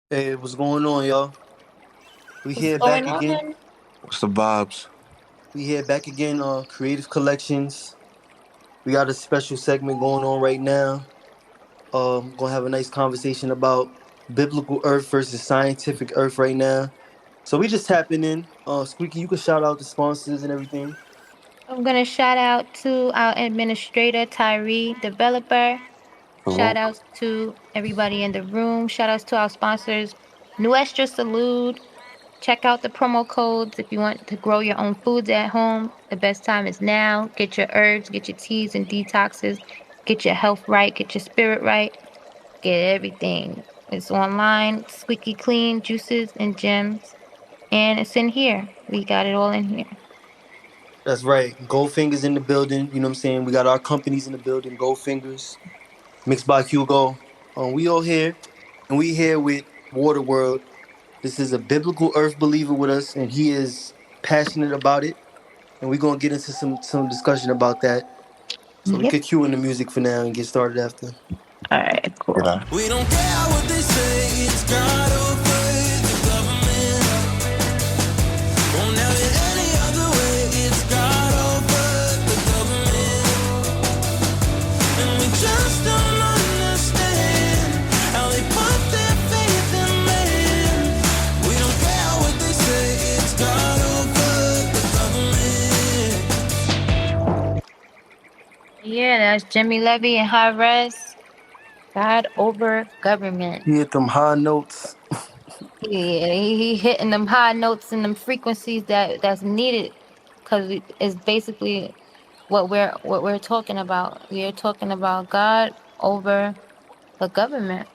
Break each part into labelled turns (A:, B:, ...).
A: Hey, what's going on, y'all? We
B: What's
A: here back
B: going
A: again.
B: on?
C: What's the vibes?
A: We here back again on Creative Collections. We got a special segment going on right now. Gonna have a nice conversation about biblical Earth versus scientific Earth right now. So we just tapping in. Squeaky, you can shout out the sponsors and everything.
B: I'm going to shout out to our administrator, Tyree, developer. Shout
C: Salute.
B: outs to everybody in the room. Shout outs to our sponsors, Nuestra Salud. Check out the promo codes if you want to grow your own foods at home. The best time is now. Get your herbs, get your teas and detoxes, get your health right, get your spirit right, get everything. It's online, squeaky clean, juices and gems. And it's in here. We got it all in here.
A: That's right. Goldfinger's in the building. You know what I'm saying? We got our companies in the building. Goldfingers, mixed by Hugo. We all here, and we here with Waterworld. This is a biblical Earth believer with us, and he is passionate about it. And we're gonna get into some discussion about that. So we
B: Yep.
A: could cue in the music for now and get started after.
B: All right, cool.
C: Yeah.
D: We don't care what they say, it's God over the government. Won't have it any other way, it's God over the government. And we just don't understand how they put their faith in man. We don't care what they say, it's God over the government.
B: Yeah, that's Jimmy Levy and Hi-Rez. God over government.
A: He hit them high notes.
B: Yeah, he hitting them high notes and them frequencies that's needed, because it's basically what we're talking about. We are talking about God over the government,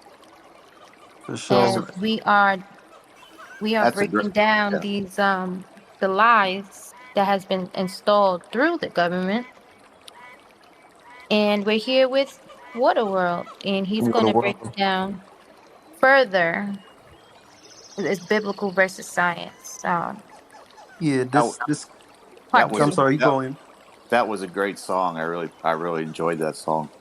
A: For
C: That's
A: sure.
B: and
C: a
B: we are
C: that's a great
B: breaking down
C: yeah.
B: these the lies that has been installed through the government. And we're here with Waterworld, and he's
C: What
B: going
C: a
B: to break
C: world.
B: it down further. It's biblical versus science.
A: Yeah,
C: That wa-
A: this
C: that
B: Part
C: was
A: I'm
C: a,
B: two.
A: sorry, you
C: that
A: go in.
C: that was a great song. I really enjoyed that song.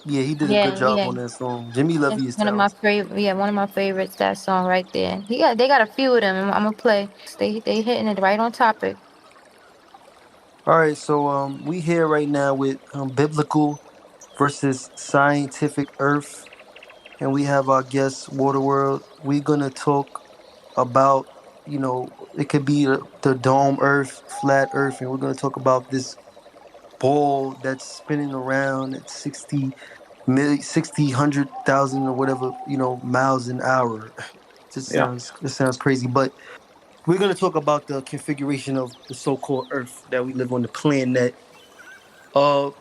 A: Yeah, he did a good
B: Yeah,
A: job
B: yeah.
A: on that song. Jimmy
B: That's
A: Levy is
B: one of my
A: talented.
B: favorite. Yeah, one of my favorites. That song right there. They got a few of them. I'm gonna play. They hitting it right on topic.
A: All right, so we here right now with biblical versus scientific Earth, and we have our guest Waterworld. We're gonna talk about, it could be the dome Earth, flat Earth, and we're gonna talk about this ball that's spinning around at 60 million, 60, 100,000 or whatever, miles an hour.
C: Yeah.
A: It sounds crazy, but we're going to talk about the configuration of the so-called Earth that we live on, the planet.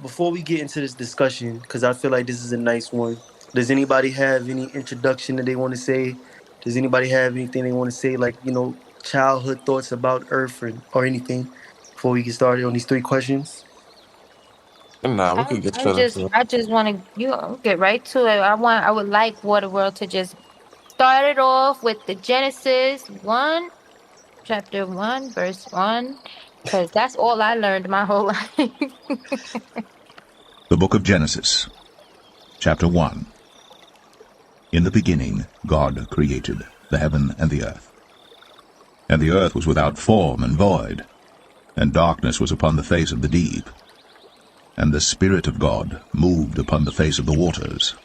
A: Before we get into this discussion, because I feel like this is a nice one, does anybody have any introduction that they want to say? Does anybody have anything they want to say, like, childhood thoughts about Earth, or anything before we get started on these three questions?
C: Nah, we
B: I
C: could get
B: I
C: straight
B: just
C: into it.
B: I just want to get right to it. I would like Waterworld to just start it off with the Genesis 1, chapter 1, verse 1, because that's all I learned my whole life.
E: The Book of Genesis, Chapter 1. In the beginning God created the heaven and the earth. And the earth was without form and void, and darkness was upon the face of the deep. And the Spirit of God moved upon the face of the waters.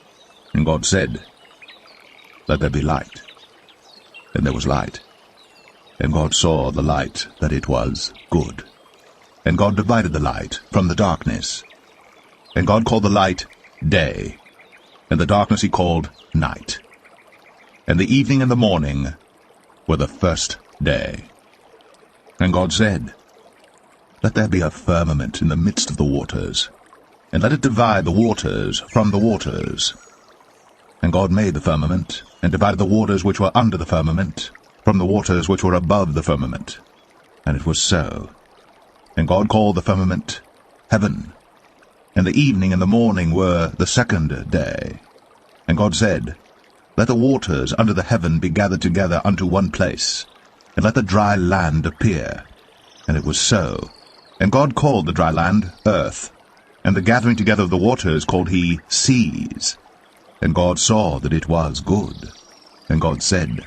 E: And God said, Let there be light. And there was light. And God saw the light that it was good. And God divided the light from the darkness. And God called the light day, and the darkness he called night. And the evening and the morning were the first day. And God said, Let there be a firmament in the midst of the waters, and let it divide the waters from the waters. And God made the firmament, and divided the waters which were under the firmament from the waters which were above the firmament. And it was so. And God called the firmament heaven. And the evening and the morning were the second day. And God said, Let the waters under the heaven be gathered together unto one place, and let the dry land appear. And it was so. And God called the dry land earth, and the gathering together of the waters called he seas. And God saw that it was good. And God said,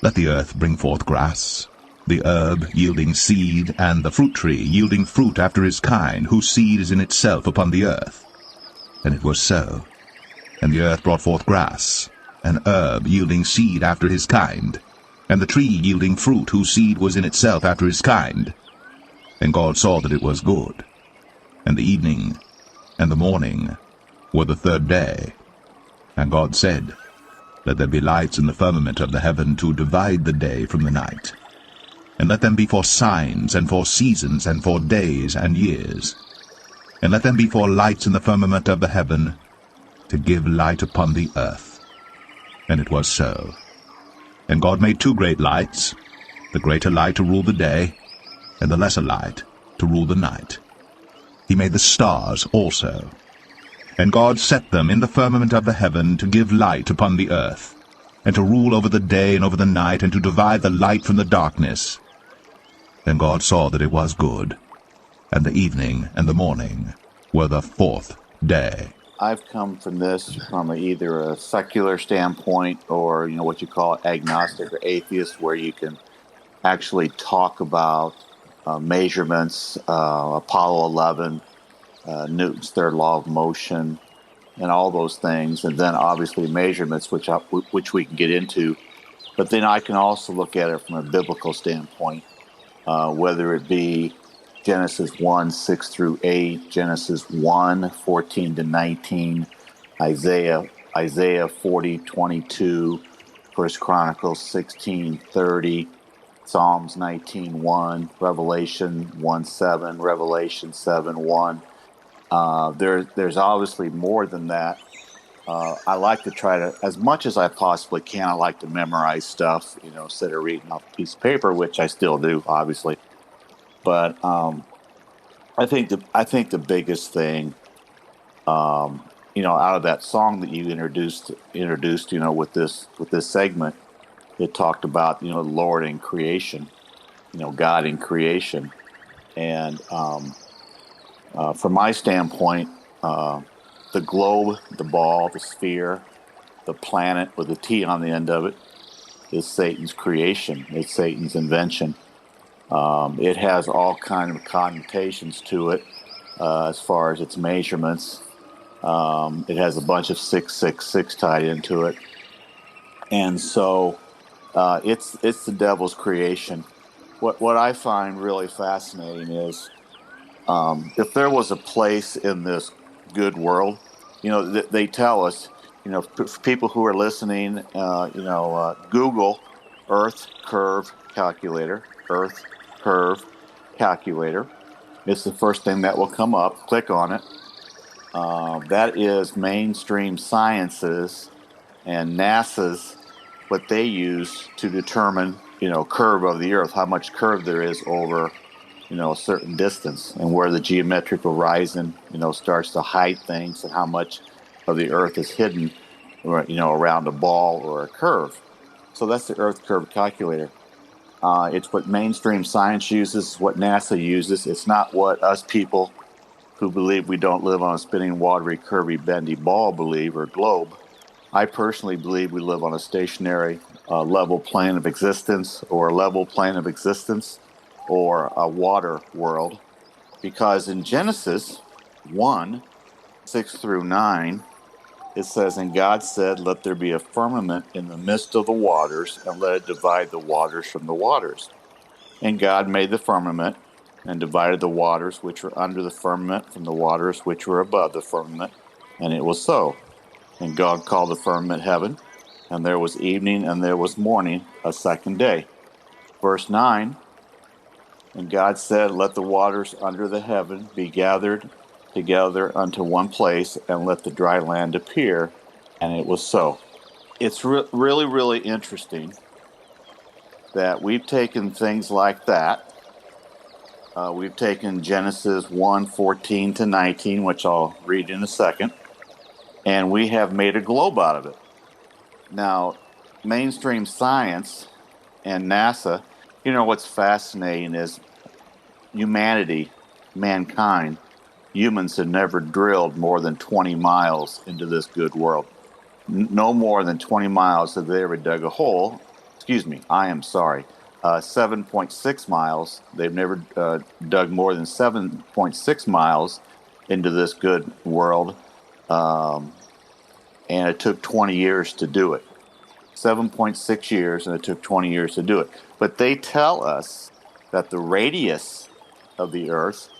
E: Let the earth bring forth grass, the herb yielding seed, and the fruit tree yielding fruit after his kind, whose seed is in itself upon the earth. And it was so. And the earth brought forth grass, an herb yielding seed after his kind, and the tree yielding fruit, whose seed was in itself after his kind. And God saw that it was good. And the evening and the morning were the third day. And God said, Let there be lights in the firmament of the heaven to divide the day from the night. And let them be for signs, and for seasons, and for days and years. And let them be for lights in the firmament of the heaven, to give light upon the earth. And it was so. And God made two great lights, the greater light to rule the day, and the lesser light to rule the night. He made the stars also. And God set them in the firmament of the heaven to give light upon the earth, and to rule over the day and over the night, and to divide the light from the darkness. And God saw that it was good. And the evening and the morning were the fourth day.
C: I've come from this from either a secular standpoint or, what you call agnostic or atheist, where you can actually talk about measurements, Apollo 11, Newton's third law of motion, and all those things, and then obviously measurements, which we can get into. But then I can also look at it from a biblical standpoint, whether it be Genesis 1, 6 through 8, Genesis 1, 14 to 19, Isaiah 40, 22, 1 Chronicles 16, 30, Psalms 19, 1, Revelation 1, 7, Revelation 7, 1. There's obviously more than that. I like to try to, as much as I possibly can, I like to memorize stuff, instead of reading off a piece of paper, which I still do, obviously. But I think the biggest thing, out of that song that you introduced, with this segment, it talked about, the Lord in creation, God in creation, and from my standpoint, the globe, the ball, the sphere, the planet with a T on the end of it is Satan's creation. It's Satan's invention. It has all kinds of connotations to it as far as its measurements. It has a bunch of 666 tied into it. And so it's the devil's creation. What I find really fascinating is if there was a place in this good world, they tell us, for people who are listening, Google Earth curve calculator, Earth curve calculator. It's the first thing that will come up. Click on it. That is mainstream sciences and NASA's, what they use to determine, curve of the Earth, how much curve there is over, a certain distance, and where the geometrical horizon, starts to hide things, and how much of the Earth is hidden, around a ball or a curve. So that's the Earth curve calculator. It's what mainstream science uses, what NASA uses. It's not what us people who believe we don't live on a spinning, watery, curvy, bendy ball believe, or globe. I personally believe we live on a stationary level plane of existence, or a level plane of existence, or a water world, because in Genesis 1, 6 through 9, it says, And God said, Let there be a firmament in the midst of the waters, and let it divide the waters from the waters. And God made the firmament, and divided the waters which were under the firmament from the waters which were above the firmament, and it was so. And God called the firmament heaven, and there was evening, and there was morning, a second day. Verse 9, And God said, Let the waters under the heaven be gathered together unto one place, and let the dry land appear. And it was so. It's really, really interesting that we've taken things like that. We've taken Genesis 1, 14 to 19, which I'll read in a second, and we have made a globe out of it. Now, mainstream science and NASA, what's fascinating is humanity, mankind, humans have never drilled more than 20 miles into this good world. no more than 20 miles have they ever dug a hole. Excuse me, I am sorry. 7.6 miles. They've never dug more than 7.6 miles into this good world. And it took 20 years to do it. 7.6 years, and it took 20 years to do it. But they tell us that the radius of the Earth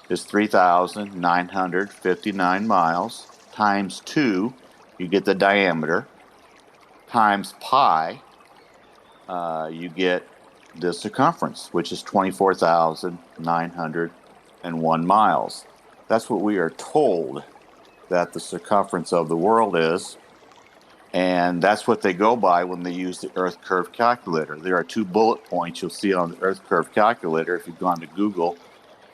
C: is 3,959 miles times 2, you get the diameter, times pi, you get the circumference, which is 24,901 miles. That's what we are told that the circumference of the world is. And that's what they go by when they use the Earth Curve Calculator. There are 2 bullet points you'll see on the Earth Curve Calculator if you've gone to Google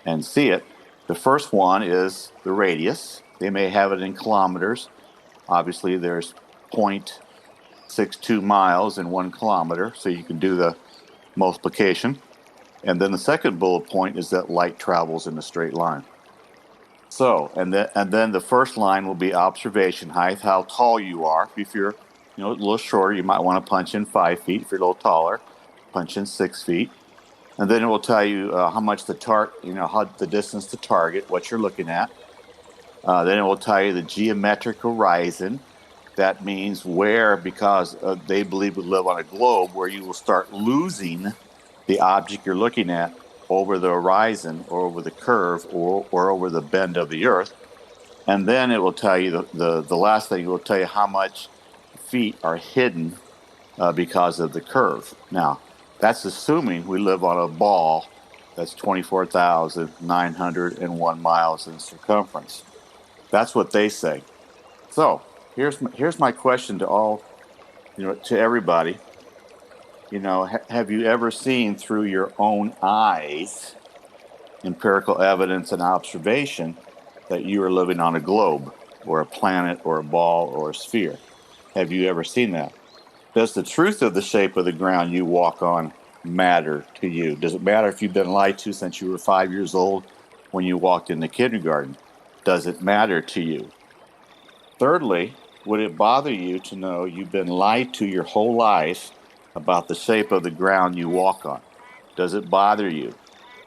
C: and see it. The first one is the radius. They may have it in kilometers. Obviously, there's 0.62 miles in 1 kilometer, so you can do the multiplication. And then the second bullet point is that light travels in a straight line. So, and then the first line will be observation height, how tall you are. If you're, a little shorter, you might want to punch in 5 feet. If you're a little taller, punch in 6 feet. And then it will tell you how much how the distance to target, what you're looking at. Then it will tell you the geometric horizon. That means where, because they believe we live on a globe, where you will start losing the object you're looking at over the horizon or over the curve or over the bend of the Earth. And then it will tell you, the last thing, it will tell you how much feet are hidden because of the curve. Now, that's assuming we live on a ball that's 24,901 miles in circumference. That's what they say. So here's my question to all, to everybody. Have you ever seen through your own eyes empirical evidence and observation that you are living on a globe or a planet or a ball or a sphere? Have you ever seen that? Does the truth of the shape of the ground you walk on matter to you? Does it matter if you've been lied to since you were 5 years old when you walked into kindergarten? Does it matter to you? Thirdly, would it bother you to know you've been lied to your whole life about the shape of the ground you walk on? Does it bother you?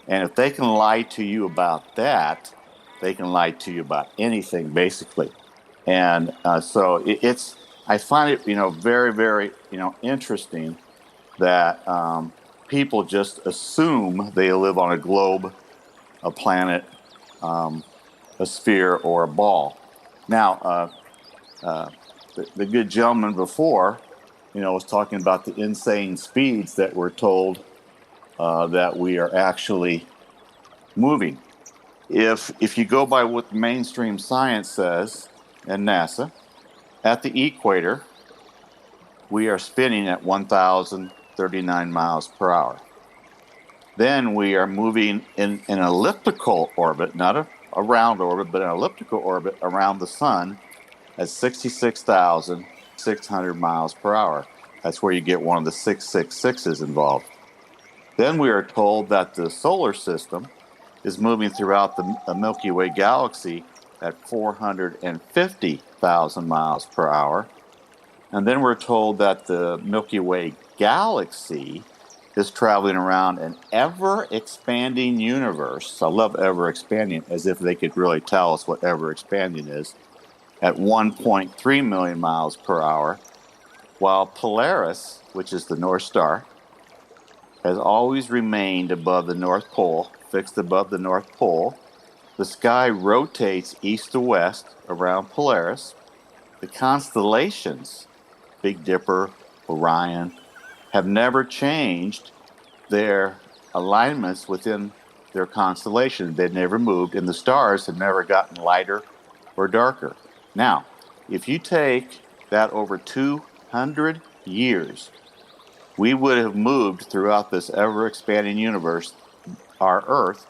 C: And if they can lie to you about that, they can lie to you about anything, basically. And so I find it, very, very, interesting that people just assume they live on a globe, a planet, a sphere, or a ball. Now, the good gentleman before, was talking about the insane speeds that we're told that we are actually moving. If you go by what mainstream science says and NASA, at the equator, we are spinning at 1,039 miles per hour. Then we are moving in an elliptical orbit, not a round orbit, but an elliptical orbit around the sun at 66,600 miles per hour. That's where you get one of the 666s involved. Then we are told that the solar system is moving throughout the Milky Way galaxy at 450,000 miles per hour. And then we're told that the Milky Way galaxy is traveling around an ever-expanding universe. I love ever-expanding, as if they could really tell us what ever-expanding is, at 1.3 million miles per hour, while Polaris, which is the North Star, has always remained above the North Pole, fixed above the North Pole. The sky rotates east to west around Polaris. The constellations, Big Dipper, Orion, have never changed their alignments within their constellation. They've never moved, and the stars have never gotten lighter or darker. Now, if you take that over 200 years, we would have moved throughout this ever-expanding universe. Our Earth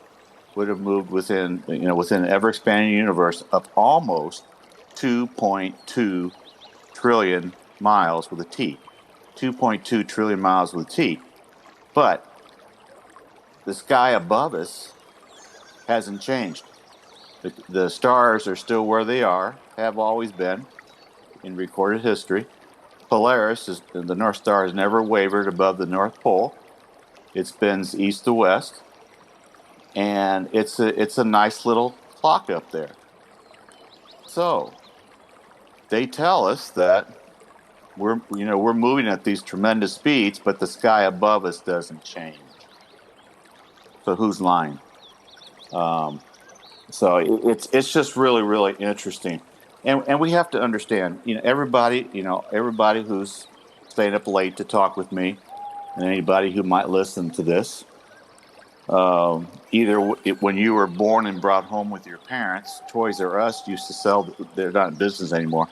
C: would have moved within an ever-expanding universe of almost 2.2 trillion miles with a T. 2.2 trillion miles with a T. But the sky above us hasn't changed. The stars are still where they are, have always been. in recorded history. Polaris, the North Star, has never wavered above the North Pole. It spins east to west, and it's a nice little clock up there. So they tell us that we're moving at these tremendous speeds, but the sky above us doesn't change. So who's lying? So it's just really, really interesting, and we have to understand, everybody who's staying up late to talk with me, and anybody who might listen to this, either when you were born and brought home with your parents, Toys R Us used to sell. They're not in business anymore.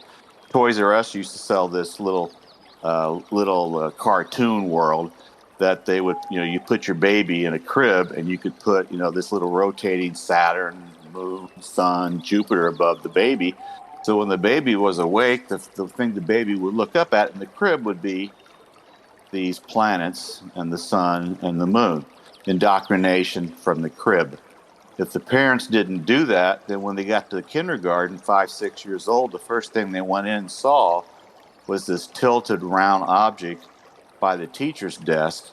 C: Toys R Us used to sell this little cartoon world that they would, you put your baby in a crib and you could put, this little rotating Saturn, Moon, Sun, Jupiter above the baby. So when the baby was awake, the thing the baby would look up at in the crib would be these planets and the sun and the moon. Indoctrination from the crib. If the parents didn't do that, then when they got to the kindergarten, 5, 6 years old, the first thing they went in and saw was this tilted round object by the teacher's desk,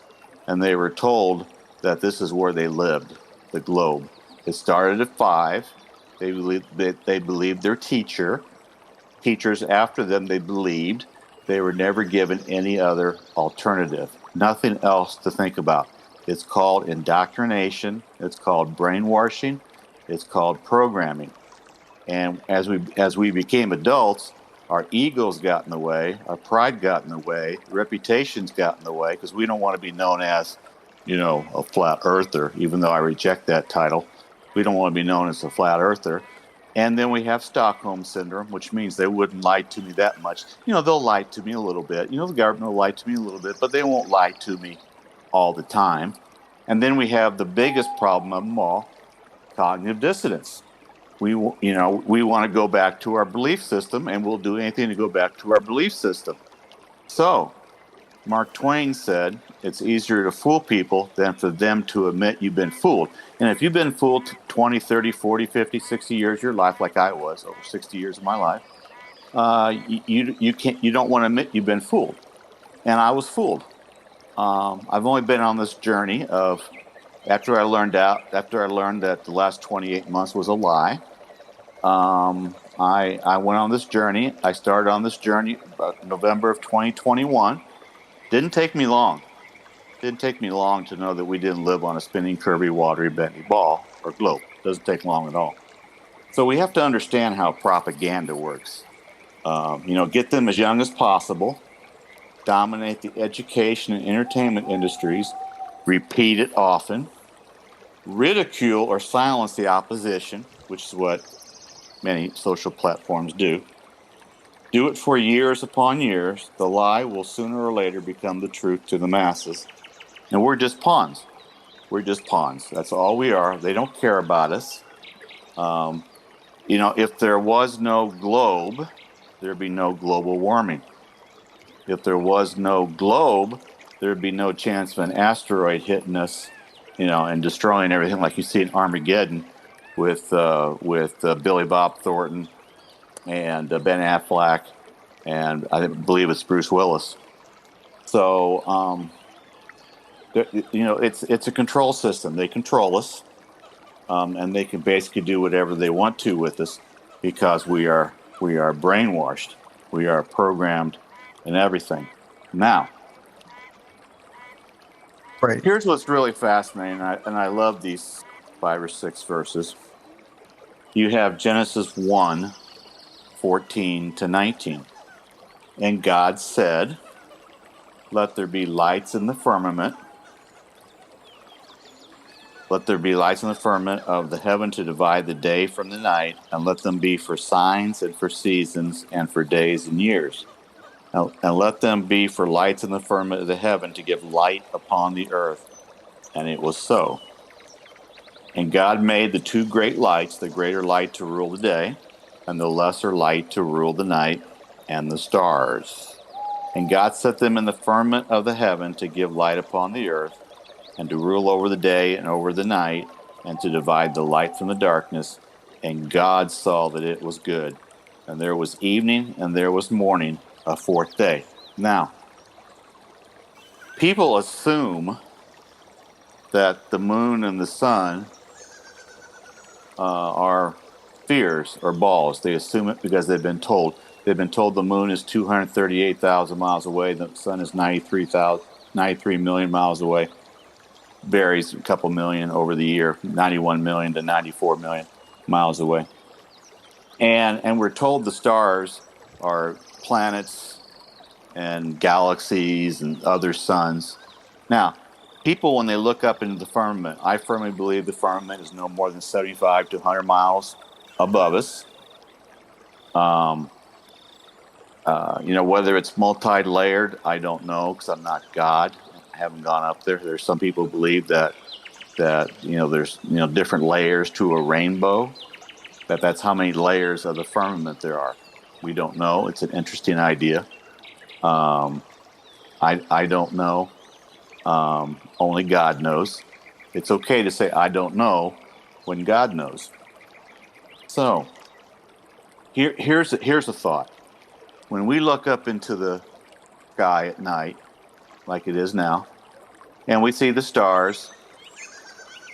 C: and they were told that this is where they lived, the globe. It started at 5. They believed their teachers after them, they believed. They were never given any other alternative, nothing else to think about. It's called indoctrination. It's called brainwashing. It's called programming. And as we became adults, our egos got in the way, our pride got in the way, reputations got in the way, because we don't want to be known as, a flat earther, even though I reject that title. We don't want to be known as a flat earther. And then we have Stockholm syndrome, which means they wouldn't lie to me that much. They'll lie to me a little bit. The government will lie to me a little bit, but they won't lie to me all the time. And then we have the biggest problem of them all, cognitive dissonance. We want to go back to our belief system, and we'll do anything to go back to our belief system. So Mark Twain said, it's easier to fool people than for them to admit you've been fooled. And if you've been fooled 20, 30, 40, 50, 60 years of your life, like I was, over 60 years of my life, you don't want to admit you've been fooled. And I was fooled. I've only been on this journey of, after I learned that the last 28 months was a lie, I went on this journey. I started on this journey about November of 2021. Didn't take me long. Didn't take me long to know that we didn't live on a spinning, curvy, watery, bendy ball or globe. Doesn't take long at all. So we have to understand how propaganda works. Get them as young as possible, dominate the education and entertainment industries, repeat it often, ridicule or silence the opposition, which is what many social platforms do. Do it for years upon years. The lie will sooner or later become the truth to the masses. And we're just pawns. We're just pawns. That's all we are. They don't care about us. If there was no globe, there'd be no global warming. If there was no globe, there'd be no chance of an asteroid hitting us, and destroying everything like you see in Armageddon with Billy Bob Thornton and Ben Affleck, and I believe it's Bruce Willis. So, it's a control system. They control us, and they can basically do whatever they want to with us because we are brainwashed. We are programmed and everything. Now,
A: Right.
C: here's what's really fascinating, and I love these 5 or 6 verses. You have Genesis 1:14 to 19. And God said, let there be lights in the firmament. Let there be lights in the firmament of the heaven to divide the day from the night, and let them be for signs and for seasons and for days and years. And let them be for lights in the firmament of the heaven to give light upon the earth. And it was so. And God made the 2 great lights, the greater light to rule the day, and the lesser light to rule the night, and the stars. And God set them in the firmament of the heaven to give light upon the earth, and to rule over the day and over the night, and to divide the light from the darkness. And God saw that it was good. And there was evening, and there was morning, a fourth day. Now, people assume that the moon and the sun are spheres or balls. They assume it because they've been told. They've been told the moon is 238,000 miles away. The sun is 93 million miles away. Varies a couple million over the year, 91 million to 94 million miles away. And we're told the stars are planets and galaxies and other suns. Now, people, when they look up into the firmament, I firmly believe the firmament is no more than 75 to 100 miles above us. Whether it's multi-layered, I don't know, because I'm not God. I haven't gone up there. There's some people who believe that there's different layers to a rainbow. That's how many layers of the firmament there are. We don't know. It's an interesting idea. I don't know. Only God knows. It's okay to say I don't know when God knows. So here's a thought. When we look up into the sky at night, like it is now, and we see the stars,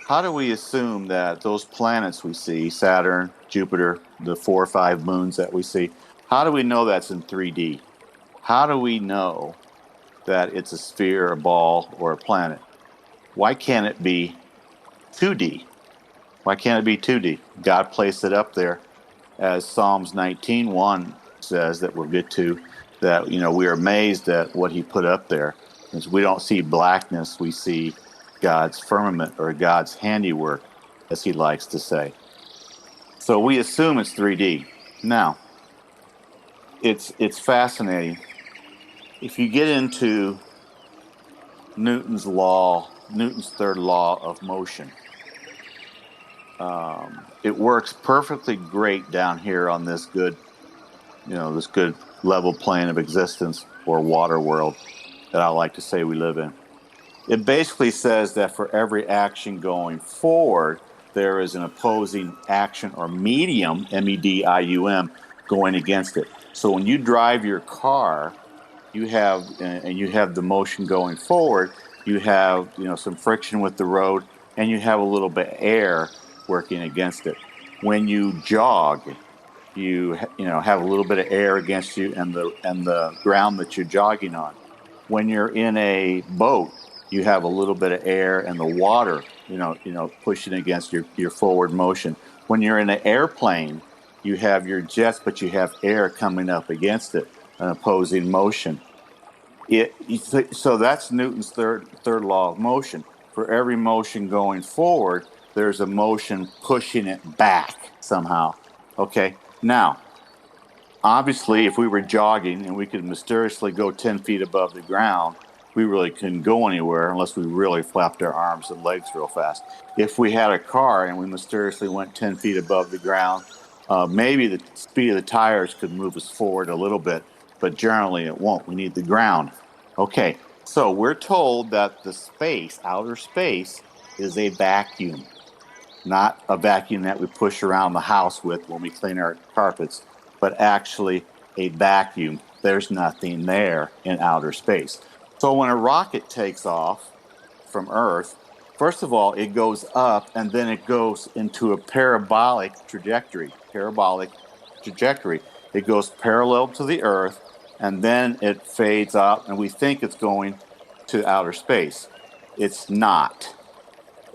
C: how do we assume that those planets we see, Saturn, Jupiter, the 4 or 5 moons that we see, how do we know that's in 3D? How do we know that it's a sphere, a ball, or a planet? Why can't it be 2D? Why can't it be 2D? God placed it up there, as Psalms 19:1 says that we'll get to, that we are amazed at what he put up there. Because we don't see blackness, we see God's firmament or God's handiwork, as he likes to say. So we assume it's 3D. Now, it's fascinating. If you get into Newton's third law of motion, it works perfectly great down here on this good level plane of existence, or water world, that I like to say we live in. It basically says that for every action going forward, there is an opposing action or medium, medium, going against it. So when you drive your car, you have the motion going forward, you have some friction with the road, and you have a little bit of air working against it. When you jog, you have a little bit of air against you and the ground that you're jogging on. When you're in a boat, you have a little bit of air and the water, pushing against your forward motion. When you're in an airplane, you have your jets, but you have air coming up against it, an opposing motion. So that's Newton's third law of motion. For every motion going forward, there's a motion pushing it back somehow. Okay. Now, obviously, if we were jogging and we could mysteriously go 10 feet above the ground, we really couldn't go anywhere unless we really flapped our arms and legs real fast. If we had a car and we mysteriously went 10 feet above the ground, maybe the speed of the tires could move us forward a little bit, but generally it won't. We need the ground. Okay, so we're told that the space, outer space, is a vacuum. Not a vacuum that we push around the house with when we clean our carpets, but actually a vacuum. There's nothing there in outer space. So when a rocket takes off from Earth, first of all, it goes up and then it goes into a parabolic trajectory. It goes parallel to the Earth, and then it fades out, and we think it's going to outer space. It's not.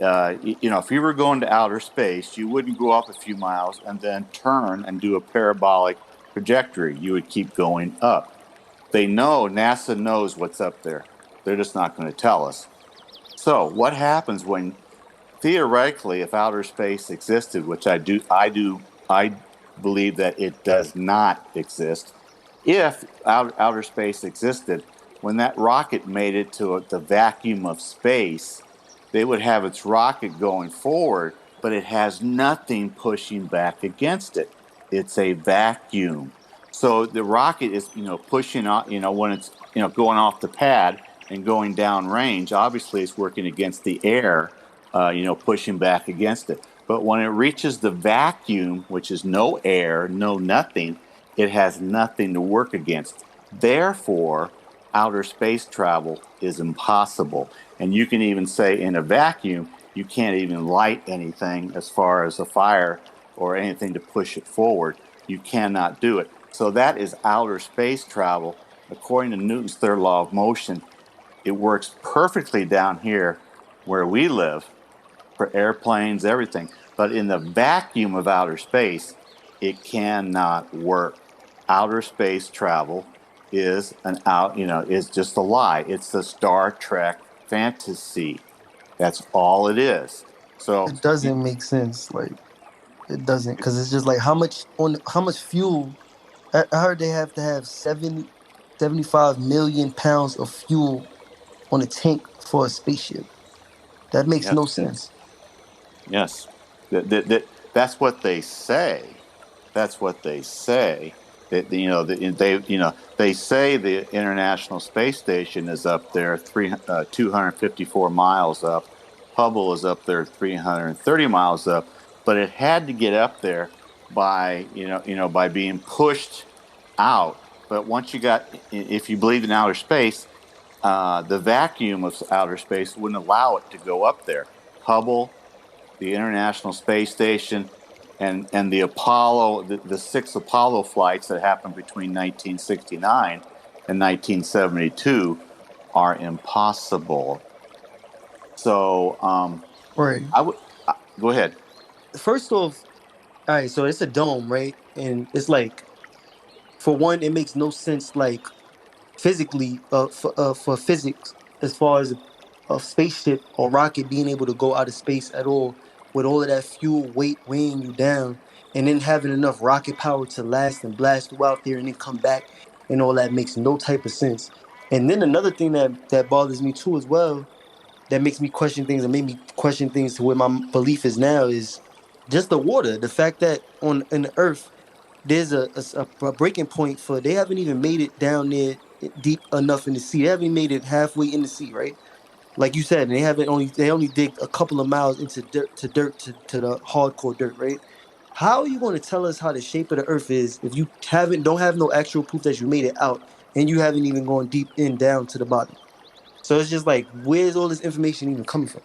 C: If you were going to outer space, you wouldn't go up a few miles and then turn and do a parabolic trajectory. You would keep going up. NASA knows what's up there. They're just not going to tell us. So what happens when, theoretically, if outer space existed, which I believe that it does not exist. If outer space existed, when that rocket made it to the vacuum of space, they would have its rocket going forward, but it has nothing pushing back against it. It's a vacuum. So the rocket is, pushing on, when it's, going off the pad and going down range, obviously it's working against the air, pushing back against it. But when it reaches the vacuum, which is no air, no nothing, It has nothing to work against. Therefore, outer space travel is impossible. And you can even say in a vacuum, you can't even light anything as far as a fire or anything to push it forward. You cannot do it. So that is outer space travel. According to Newton's third law of motion, it works perfectly down here where we live for airplanes, everything. But in the vacuum of outer space, it cannot work. Outer space travel is is just a lie. It's the Star Trek fantasy. That's all it is. So
A: It doesn't make sense. Like it doesn't, because it's just like how much fuel. I heard they have to have 75 million pounds of fuel on a tank for a spaceship. That makes
C: yes,
A: no sense.
C: yes, that's what they say. That's what they say. They say the International Space Station is up there 254 miles up. Hubble is up there 330 miles up, but it had to get up there by by being pushed out. But once you got, if you believe in outer space, the vacuum of outer space wouldn't allow it to go up there. Hubble, the International Space Station, and the Apollo, the six Apollo flights that happened between 1969 and 1972 are impossible. So
A: Right.
C: I would go ahead.
A: First off, all right, so it's a dome, right? And it's like, for one, it makes no sense, like physically, for physics, as far as a spaceship or rocket being able to go out of space at all, with all of that fuel weight weighing you down, and then having enough rocket power to last and blast you out there and then come back, and all that makes no type of sense. And then another thing that bothers me too as well, that makes me question things and made me question things to where my belief is now, is just the water. The fact that on in the Earth there's a breaking point for, they haven't even made it down there deep enough in the sea. They haven't made it halfway in the sea, right? Like you said, and they only dig a couple of miles into to the hardcore dirt, right? How are you going to tell us how the shape of the Earth is if you haven't don't have no actual proof that you made it out, and you haven't even gone deep in down to the bottom? So it's just like, where's all this information even coming from?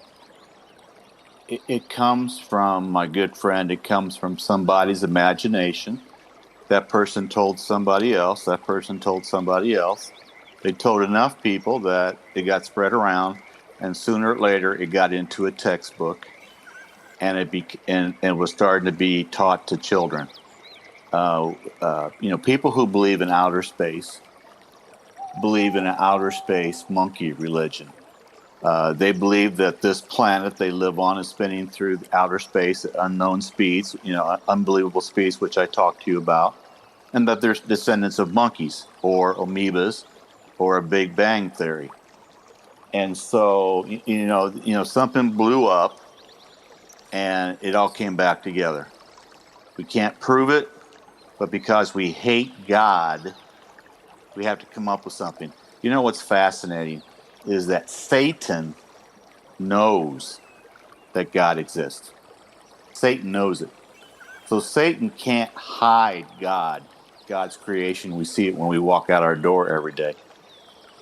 C: It comes from, my good friend. It comes from somebody's imagination. That person told somebody else. That person told somebody else. They told enough people that it got spread around, and sooner or later it got into a textbook, and and was starting to be taught to children. People who believe in outer space believe in an outer space monkey religion. They believe that this planet they live on is spinning through outer space at unknown speeds, unbelievable speeds, which I talked to you about, and that there's descendants of monkeys or amoebas or a Big Bang theory. And so, something blew up and it all came back together. We can't prove it, but because we hate God, we have to come up with something. You know what's fascinating is that Satan knows that God exists. Satan knows it. So Satan can't hide God's creation. We see it when we walk out our door every day.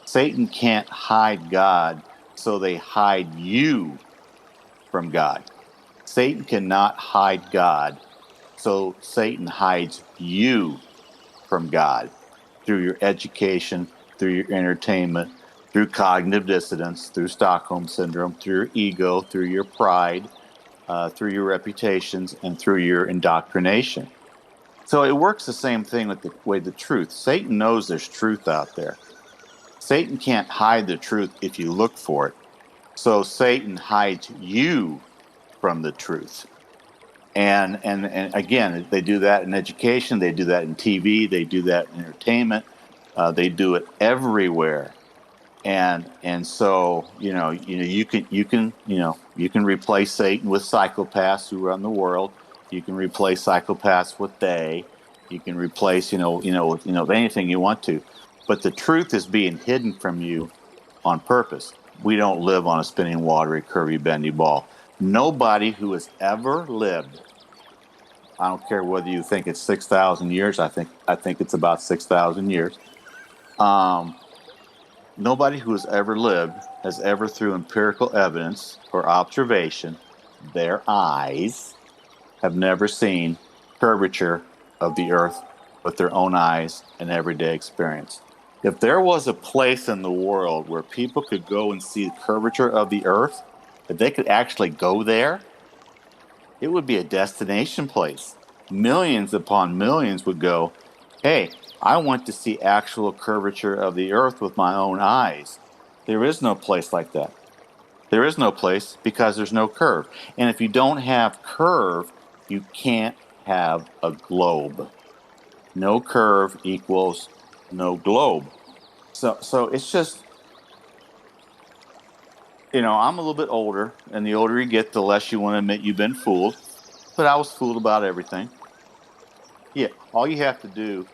C: Satan can't hide God, so they hide you from God. Satan cannot hide God, so Satan hides you from God through your education, through your entertainment, through cognitive dissonance, through Stockholm syndrome, through your ego, through your pride, through your reputations, and through your indoctrination. So it works the same thing with the truth. Satan knows there's truth out there. Satan can't hide the truth if you look for it. So Satan hides you from the truth. And again, they do that in education, they do that in TV, they do that in entertainment, they do it everywhere. And so you can replace Satan with psychopaths who run the world. You can replace psychopaths with they. You can replace anything you want to, but the truth is being hidden from you on purpose. We don't live on a spinning, watery, curvy, bendy ball. Nobody who has ever lived I don't care whether you think it's 6,000 years. I think it's about 6,000 years. Nobody who has ever lived has ever, through empirical evidence or observation, their eyes have never seen curvature of the earth with their own eyes in everyday experience. If there was a place in the world where people could go and see the curvature of the earth, if they could actually go there, it would be a destination place. Millions upon millions would go, hey, I want to see actual curvature of the earth with my own eyes. There is no place like that. There is no place because there's no curve. And if you don't have curve, you can't have a globe. No curve equals no globe. So it's just, I'm a little bit older, and the older you get, the less you want to admit you've been fooled. But I was fooled about everything. Yeah, all you have to do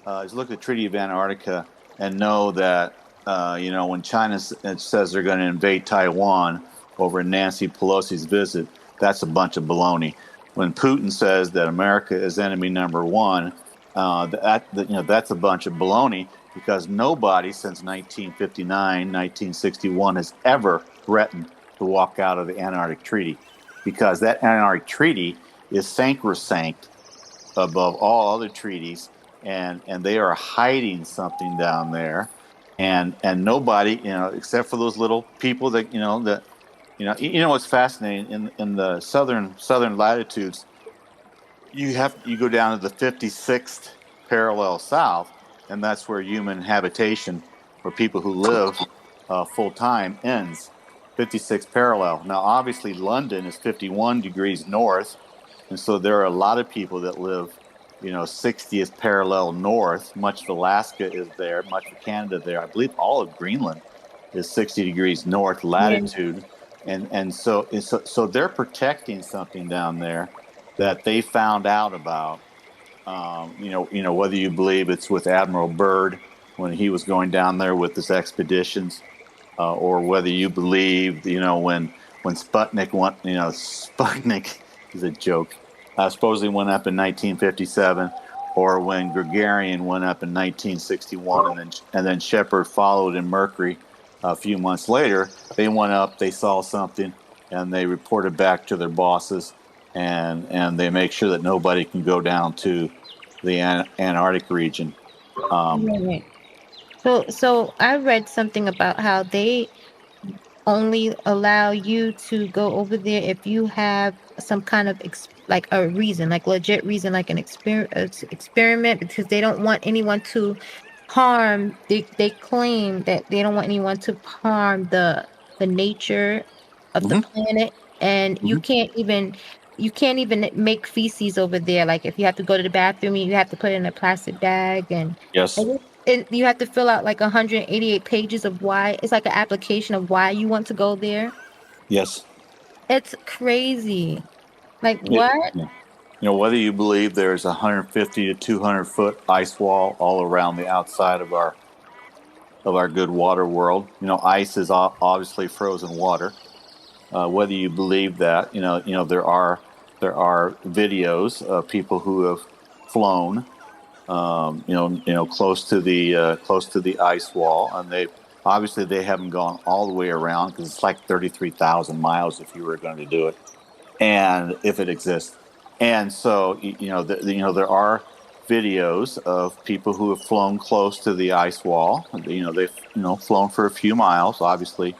C: is look at the Treaty of Antarctica and know that, when China says they're going to invade Taiwan over Nancy Pelosi's visit, that's a bunch of baloney. When Putin says that America is enemy number one, that's a bunch of baloney, because nobody since 1959, 1961 has ever threatened to walk out of the Antarctic Treaty, because that Antarctic Treaty is sacrosanct above all other treaties, and they are hiding something down there, and nobody, except for those little people that what's fascinating, in the southern latitudes, you go down to the 56th parallel south, and that's where human habitation, where people who live full time, ends. 56th parallel. Now, obviously, London is 51 degrees north, and so there are a lot of people that live, 60th parallel north. Much of Alaska is there, much of Canada there. I believe all of Greenland is 60 degrees north latitude, and so they're protecting something down there that they found out about. Whether you believe it's with Admiral Byrd when he was going down there with his expeditions, or whether you believe, when Sputnik went, Sputnik is a joke. Supposedly went up in 1957, or when Gagarin went up in 1961, and then Shepard followed in Mercury a few months later. They went up, they saw something, and they reported back to their bosses, and they make sure that nobody can go down to the Antarctic region.
B: Right. So I read something about how they only allow you to go over there if you have some kind of like a reason, like legit reason, like an experiment, because they don't want anyone to harm. They claim that they don't want anyone to harm the nature of the
C: Mm-hmm.
B: planet, and
C: Mm-hmm.
B: you can't even make feces over there. Like if you have to go to the bathroom, you have to put it in a plastic bag,
C: Yes.
B: and you have to fill out like 188 pages of why. It's like an application of why you want to go there.
C: Yes.
B: It's crazy. Like
C: Yeah.
B: what?
C: Yeah. Whether you believe there's 150 to 200-foot ice wall all around the outside of our good water world. Ice is obviously frozen water. Whether you believe that, there are videos of people who have flown, close to the ice wall, and they haven't gone all the way around, because it's like 33,000 miles if you were going to do it, and if it exists. And so, there are videos of people who have flown close to the ice wall. They've flown for a few miles. Obviously,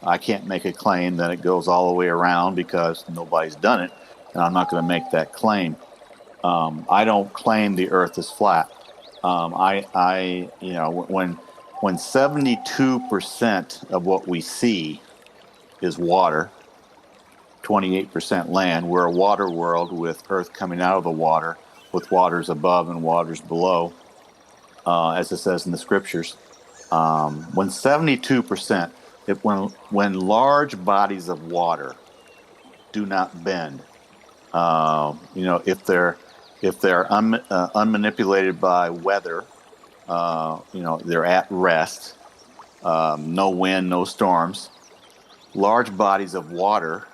C: I can't make a claim that it goes all the way around, because nobody's done it, and I'm not going to make that claim. I don't claim the Earth is flat. When 72% of what we see is water, 28% land, we're a water world with Earth coming out of the water, with waters above and waters below, as it says in the scriptures. When 72%, when large bodies of water do not bend, if they're unmanipulated by weather, they're at rest, no wind, no storms. Large bodies of water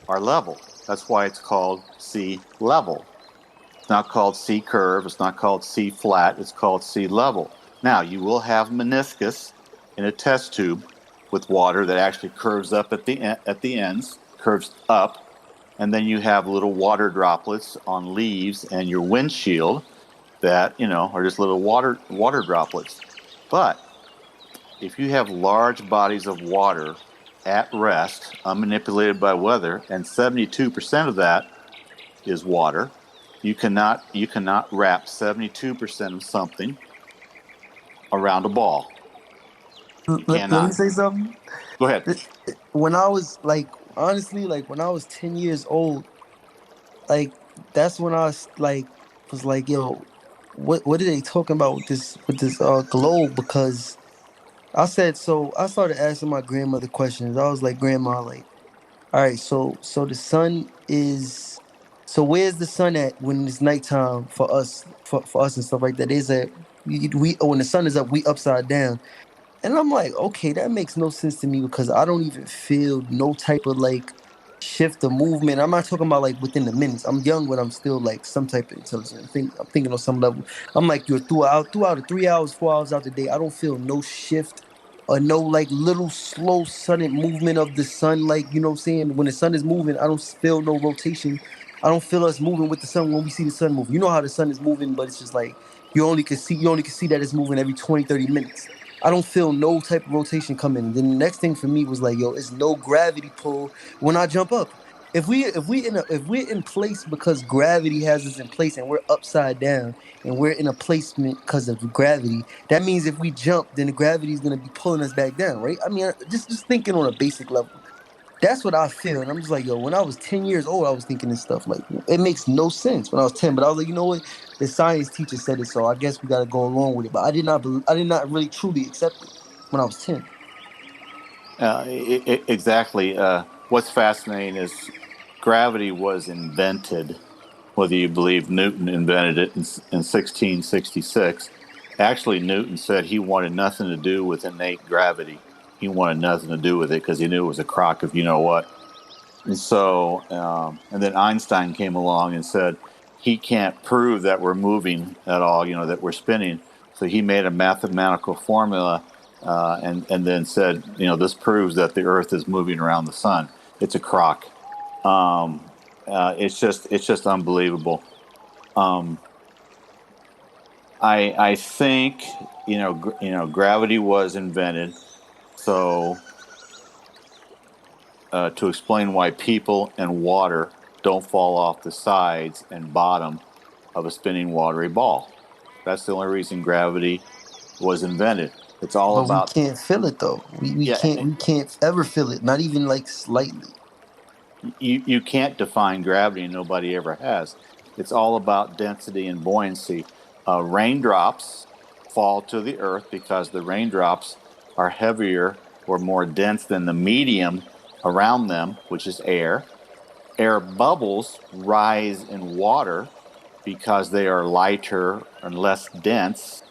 C: are level. That's why it's called sea level. not called sea curve. It's not called sea flat. It's called sea level. Now, you will have meniscus in a test tube with water that actually curves up at the ends, curves up, and then you have little water droplets on leaves and your windshield that are just little water droplets. But if you have large bodies of water at rest, unmanipulated by weather, and 72% of that is water, you cannot wrap 72% of something around a ball. You
A: Let me
C: cannot.
A: say something.
C: Go ahead.
A: When I was like, honestly, like when I was 10 years old, like that's when I was like, yo, what are they talking about with this globe? Because I started asking my grandmother questions. I was like, Grandma, like, all right, so the sun is, so where's the sun at when it's nighttime for us, for us and stuff like that? Is that we when the sun is up, we upside down. And I'm like, okay, that makes no sense to me because I don't even feel no type of like shift or movement. I'm not talking about like within the minutes. I'm young, but I'm still like some type of intelligent. I'm thinking on some level. I'm like, you're throughout the 3 hours, 4 hours out the day, I don't feel no shift or no like little slow sudden movement of the sun. Like, you know what I'm saying? When the sun is moving, I don't feel no rotation. I don't feel us moving with the sun when we see the sun move. You know how the sun is moving, but it's just like you only can see that it's moving every 20, 30 minutes. I don't feel no type of rotation coming. Then the next thing for me was like, yo, it's no gravity pull when I jump up. If we're in place because gravity has us in place and we're upside down and we're in a placement because of gravity, that means if we jump, then the gravity is gonna be pulling us back down, right? I mean, just thinking on a basic level. That's what I feel. And I'm just like, yo, when I was 10 years old, I was thinking this stuff. Like, it makes no sense when I was 10. But I was like, you know what? The science teacher said it, so I guess we gotta go along with it. But I did not really truly accept it when I was 10.
C: Exactly. What's fascinating is gravity was invented, whether you believe Newton invented it in 1666. Actually, Newton said he wanted nothing to do with innate gravity. He wanted nothing to do with it because he knew it was a crock of you know what. And so, and then Einstein came along and said he can't prove that we're moving at all, that we're spinning. So he made a mathematical formula and then said, this proves that the Earth is moving around the sun. It's a crock. It's just unbelievable. Um, I think gravity was invented so to explain why people and water don't fall off the sides and bottom of a spinning watery ball. That's the only reason gravity was invented. It's all
A: But we
C: about
A: can't feel it though.
C: yeah.
A: We can't ever feel it, not even like slightly.
C: You can't define gravity, and nobody ever has. It's all about density and buoyancy. Raindrops fall to the earth because the raindrops are heavier or more dense than the medium around them, which is air. Air bubbles rise in water because they are lighter and less dense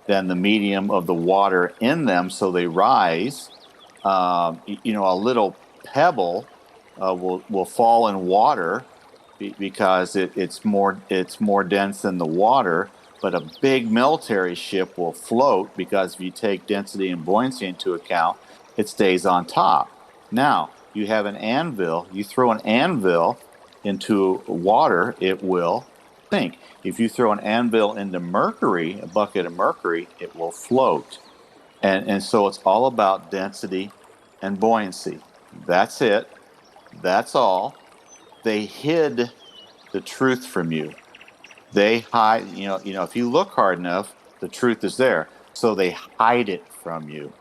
C: than the medium of the water in them, so they rise. A little pebble will fall in water because it's more dense than the water. But a big military ship will float because if you take density and buoyancy into account, it stays on top. Now you have an anvil. You throw an anvil into water, it will sink. If you throw an anvil into mercury, a bucket of mercury, it will float. And so it's all about density and buoyancy. That's it. That's all. They hid the truth from you. They hide, if you look hard enough, the truth is there. So they hide it from you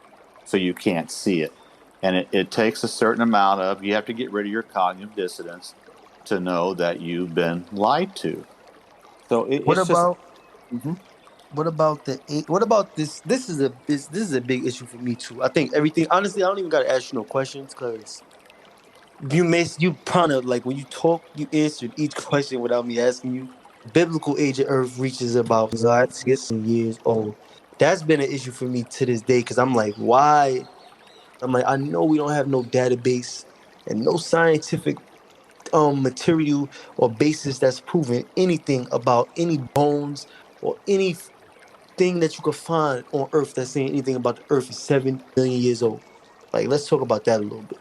C: so you can't see it. And it takes a certain amount of, you have to get rid of your cognitive dissonance to know that you've been lied to. So
A: What
C: it's just,
A: about
C: mhm.
A: what about this is a big issue for me too. I think everything, honestly, I don't even gotta ask you no questions because you kind of like when you talk, you answered each question without me asking you. Biblical age of Earth reaches about 6 years old. That's been an issue for me to this day because I'm like, why? I'm like, I know we don't have no database and no scientific material or basis that's proven anything about any bones or anything that you could find on Earth that's saying anything about the Earth is 7 million years old. Like, let's talk about that a little bit.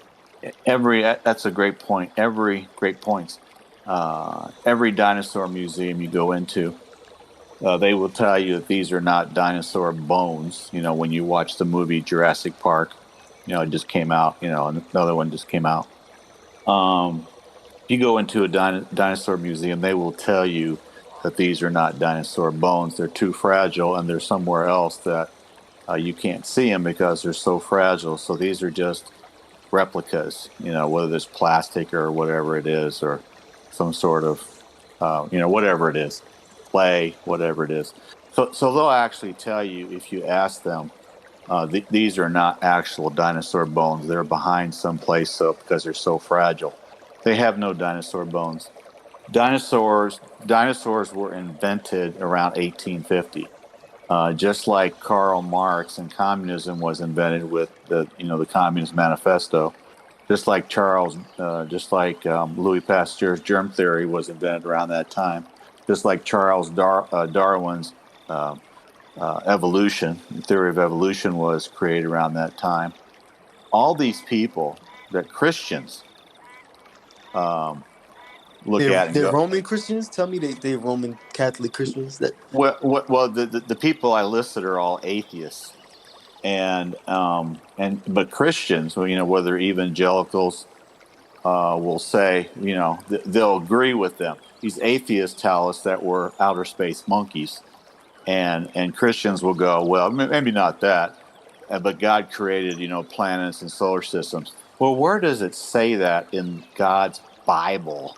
C: That's a great point. Every great points. Every dinosaur museum you go into, they will tell you that these are not dinosaur bones. You know, when you watch the movie Jurassic Park, it just came out. Another one just came out. If you go into a dinosaur museum, they will tell you that these are not dinosaur bones. They're too fragile, and they're somewhere else that you can't see them because they're so fragile. So these are just replicas, whether it's plastic or whatever it is, or some sort of, whatever it is, clay, whatever it is. So they'll actually tell you if you ask them, these are not actual dinosaur bones. They're behind someplace because they're so fragile. They have no dinosaur bones. Dinosaurs were invented around 1850. Just like Karl Marx and communism was invented with the Communist Manifesto, just like Louis Pasteur's germ theory was invented around that time, just like Charles Darwin's evolution, theory of evolution was created around that time. All these people that Christians look at and
A: They're
C: go,
A: Roman Christians. Tell me they're Roman Catholic Christians. That
C: well, the people I listed are all atheists, but Christians, whether evangelicals, will say, they'll agree with them. These atheists tell us that we're outer space monkeys, and Christians will go, well, maybe not that, but God created, planets and solar systems. Well, where does it say that in God's Bible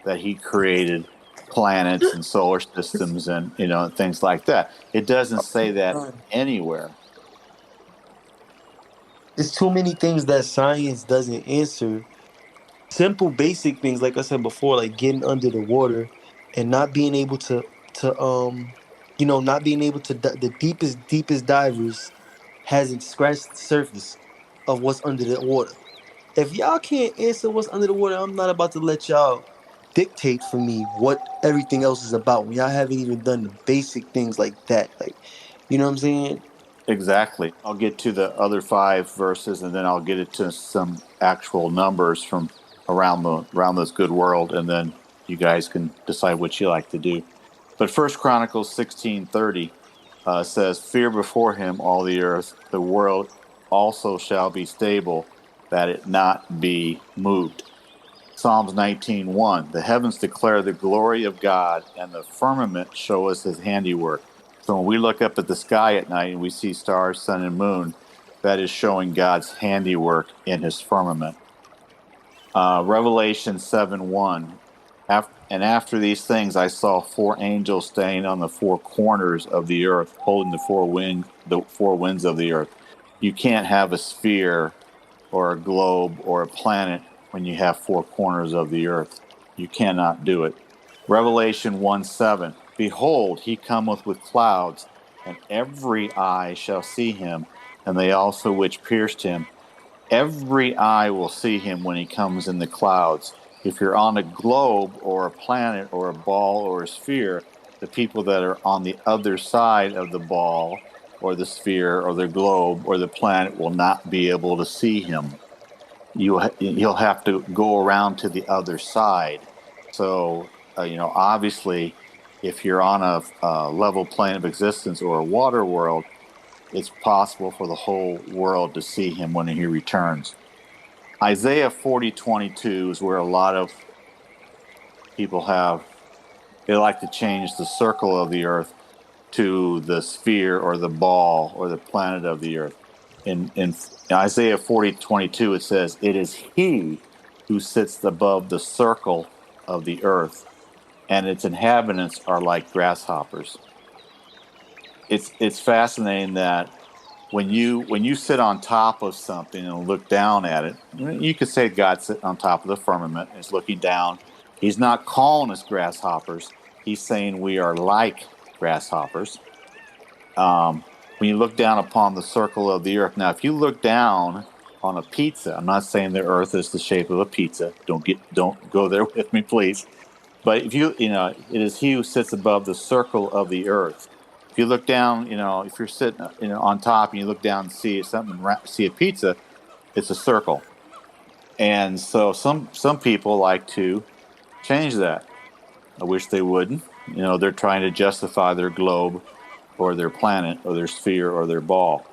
C: that He created planets and solar systems and things like that? It doesn't say that anywhere.
A: there's too many things that science doesn't answer. Simple, basic things, like I said before, like getting under the water and not being able to not being able to the deepest divers hasn't scratched the surface of what's under the water. If y'all can't answer what's under the water, I'm not about to let y'all dictate for me what everything else is about when y'all haven't even done the basic things like that. Like, you know what I'm saying?
C: Exactly. I'll get to the other 5 verses, and then I'll get it to some actual numbers from around this good world, and then you guys can decide what you like to do. But First Chronicles 16:30 says, "Fear before him all the earth; the world also shall be stable, that it not be moved." Psalms 19:1, "The heavens declare the glory of God, and the firmament show us His handiwork." So when we look up at the sky at night and we see stars, sun, and moon, that is showing God's handiwork in His firmament. Revelation 7:1, "And after these things I saw 4 angels standing on the 4 corners of the earth, holding the four winds of the earth." You can't have a sphere or a globe or a planet when you have 4 corners of the earth. You cannot do it. Revelation 1:7, "Behold, he cometh with clouds, and every eye shall see him, and they also which pierced him." Every eye will see him when he comes in the clouds. If you're on a globe or a planet or a ball or a sphere, the people that are on the other side of the ball or the sphere or the globe or the planet will not be able to see him. You'll have to go around to the other side. So, obviously, if you're on a level plane of existence or a water world, it's possible for the whole world to see him when he returns. Isaiah 40:22 is where a lot of people they like to change the circle of the earth to the sphere or the ball or the planet of the earth. In Isaiah 40:22, it says, "It is he who sits above the circle of the earth, and its inhabitants are like grasshoppers." It's fascinating that when you sit on top of something and look down at it, you could say God's sitting on top of the firmament and is looking down. He's not calling us grasshoppers. He's saying we are like grasshoppers. When you look down upon the circle of the earth, now if you look down on a pizza. I'm not saying the Earth is the shape of a pizza. Don't go there with me, please. But if you know, it is He who sits above the circle of the Earth. If you look down, if you're sitting, on top and you look down and see something, see a pizza, it's a circle. And so some people like to change that. I wish they wouldn't. They're trying to justify their globe or their planet or their sphere or their ball.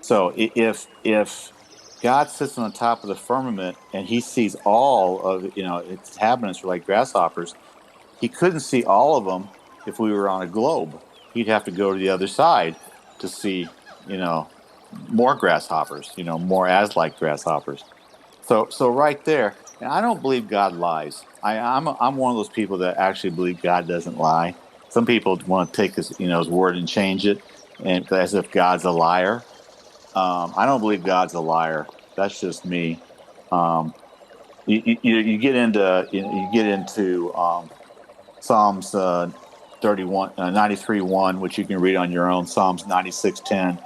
C: So if God sits on the top of the firmament and He sees all of its inhabitants are like grasshoppers, He couldn't see all of them if we were on a globe. He'd have to go to the other side to see more grasshoppers, more as like grasshoppers. So right there, and I don't believe God lies. I'm one of those people that actually believe God doesn't lie. Some people want to take his word and change it, and as if God's a liar. I don't believe God's a liar. That's just me. Um, you get into Psalms 31, 93, 1, which you can read on your own. Psalms 96:10,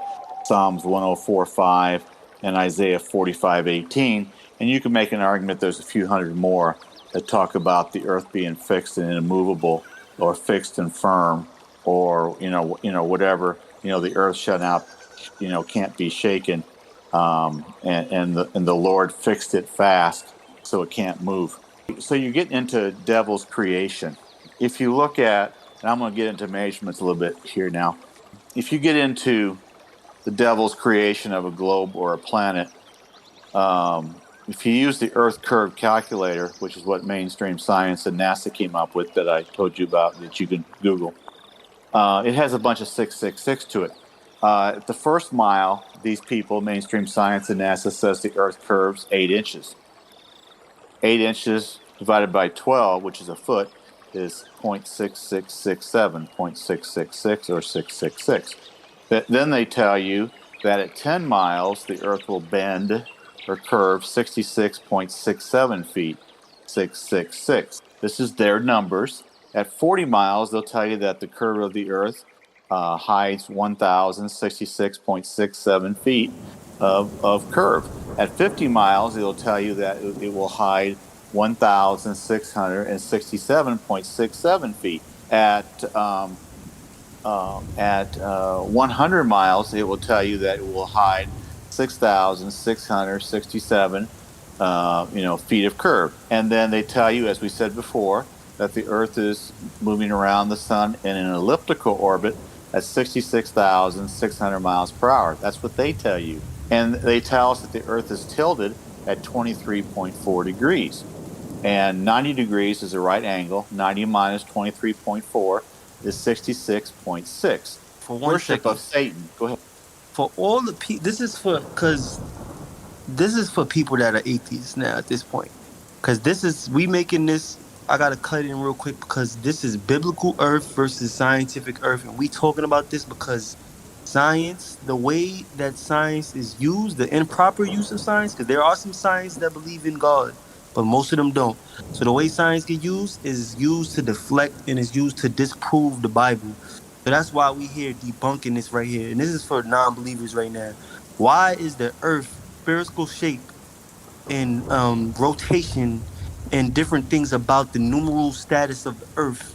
C: Psalms 104:5, and Isaiah 45:18. And you can make an argument. There's a few hundred more that talk about the earth being fixed and immovable, or fixed and firm, or whatever. The earth shut out, can't be shaken, and the Lord fixed it fast so it can't move. So you get into devil's creation. If you look at, and I'm going to get into measurements a little bit here now. If you get into the devil's creation of a globe or a planet, if you use the Earth curve calculator, which is what mainstream science and NASA came up with, that I told you about, that you can Google, it has a bunch of 666 to it. At the first mile, these people, mainstream science and NASA, says the Earth curves 8 inches. 8 inches divided by 12, which is a foot, is 0.6667, 0.666 or 666. Then they tell you that at 10 miles, the Earth will bend or curve 66.67 feet, 666. This is their numbers. At 40 miles, they'll tell you that the curve of the Earth hides 1,066.67 feet of curve. At 50 miles, it'll tell you that it will hide 1,667.67 feet. At 100 miles, it will tell you that it will hide 6,667 feet of curve. And then they tell you, as we said before, that the Earth is moving around the sun in an elliptical orbit at 66,600 miles per hour. That's what they tell you. And they tell us that the Earth is tilted at 23.4 degrees. And 90 degrees is a right angle. 90 minus 23.4 is 66.6.
A: For one
C: Worship
A: second,
C: of Satan. Go ahead.
A: for all the people, this is for people that are atheists now at this point. Because we making this, I got to cut in real quick because this is biblical earth versus scientific earth. And we talking about this because science, the way that science is used, the improper use of science, because there are some science that believe in God, but most of them don't. So the way science get used is used to deflect and is used to disprove the Bible. So that's why we here debunking this right here. And this is for non-believers right now. Why is the earth spherical shape and rotation and different things about the numeral status of the earth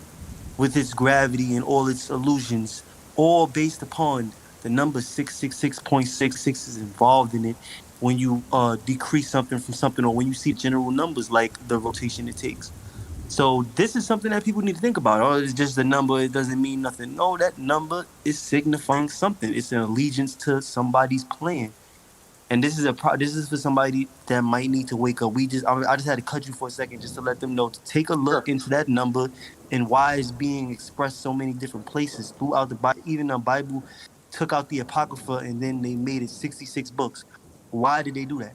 A: with its gravity and all its illusions, all based upon the number 666.66 is involved in it when you decrease something from something, or when you see general numbers like the rotation it takes. So this is something that people need to think about. Oh, it's just a number, it doesn't mean nothing. No, that number is signifying something. It's an allegiance to somebody's plan. And this is for somebody that might need to wake up. I just had to cut you for a second just to let them know to take a look
C: Sure.
A: into that number and why it's being expressed so many different places throughout the Bible. Even the Bible took out the Apocrypha and then they made it 66 books. Why did they do that?